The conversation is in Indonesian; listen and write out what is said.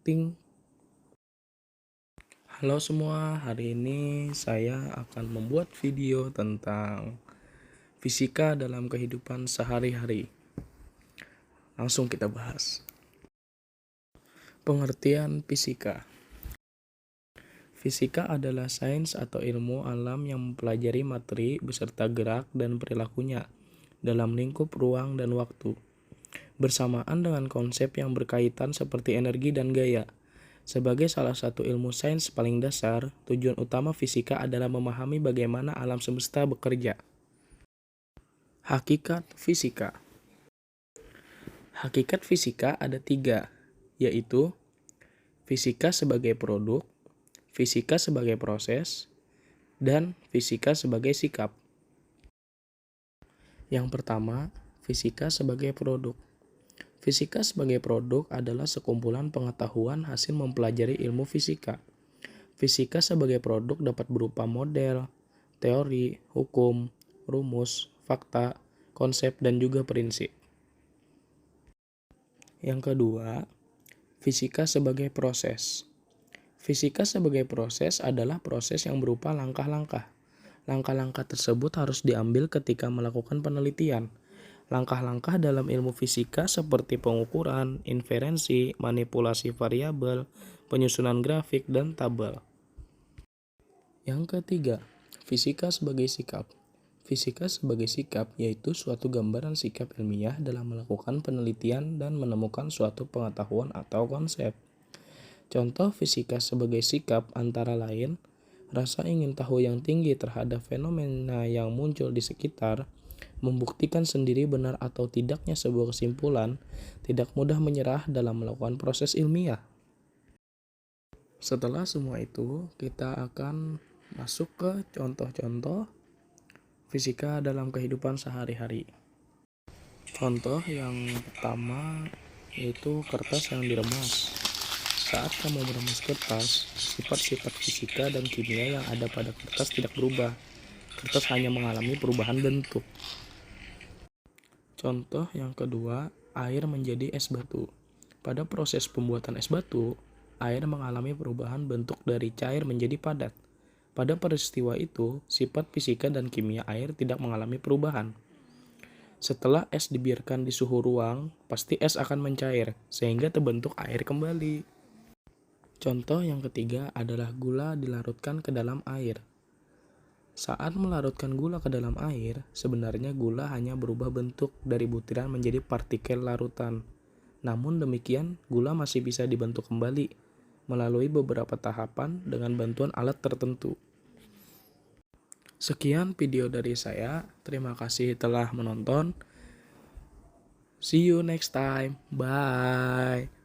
Ting. Halo semua, hari ini saya akan membuat video tentang fisika dalam kehidupan sehari-hari. Langsung kita bahas. Pengertian fisika. Fisika adalah sains atau ilmu alam yang mempelajari materi beserta gerak dan perilakunya dalam lingkup ruang dan waktu, bersamaan dengan konsep yang berkaitan seperti energi dan gaya. Sebagai salah satu ilmu sains paling dasar, tujuan utama fisika adalah memahami bagaimana alam semesta bekerja. Hakikat fisika. Hakikat fisika ada 3, yaitu fisika sebagai produk, fisika sebagai proses, dan fisika sebagai sikap. Yang pertama, fisika sebagai produk. Fisika sebagai produk adalah sekumpulan pengetahuan hasil mempelajari ilmu fisika. Fisika sebagai produk dapat berupa model, teori, hukum, rumus, fakta, konsep, dan juga prinsip. Yang kedua, fisika sebagai proses. Fisika sebagai proses adalah proses yang berupa langkah-langkah. Langkah-langkah tersebut harus diambil ketika melakukan penelitian. Langkah-langkah dalam ilmu fisika seperti pengukuran, inferensi, manipulasi variabel, penyusunan grafik, dan tabel. Yang ketiga, fisika sebagai sikap. Fisika sebagai sikap yaitu suatu gambaran sikap ilmiah dalam melakukan penelitian dan menemukan suatu pengetahuan atau konsep. Contoh fisika sebagai sikap antara lain, rasa ingin tahu yang tinggi terhadap fenomena yang muncul di sekitar, membuktikan sendiri benar atau tidaknya sebuah kesimpulan, tidak mudah menyerah dalam melakukan proses ilmiah. Setelah semua itu, kita akan masuk ke contoh-contoh fisika dalam kehidupan sehari-hari. Contoh yang pertama yaitu kertas yang diremas. Saat kamu meremas kertas, sifat-sifat fisika dan kimia yang ada pada kertas tidak berubah. Kertas hanya mengalami perubahan bentuk. Contoh yang kedua, air menjadi es batu. Pada proses pembuatan es batu, air mengalami perubahan bentuk dari cair menjadi padat. Pada peristiwa itu, sifat fisika dan kimia air tidak mengalami perubahan. Setelah es dibiarkan di suhu ruang, pasti es akan mencair, sehingga terbentuk air kembali. Contoh yang ketiga adalah gula dilarutkan ke dalam air. Saat melarutkan gula ke dalam air, sebenarnya gula hanya berubah bentuk dari butiran menjadi partikel larutan. Namun demikian, gula masih bisa dibentuk kembali melalui beberapa tahapan dengan bantuan alat tertentu. Sekian video dari saya. Terima kasih telah menonton. See you next time. Bye.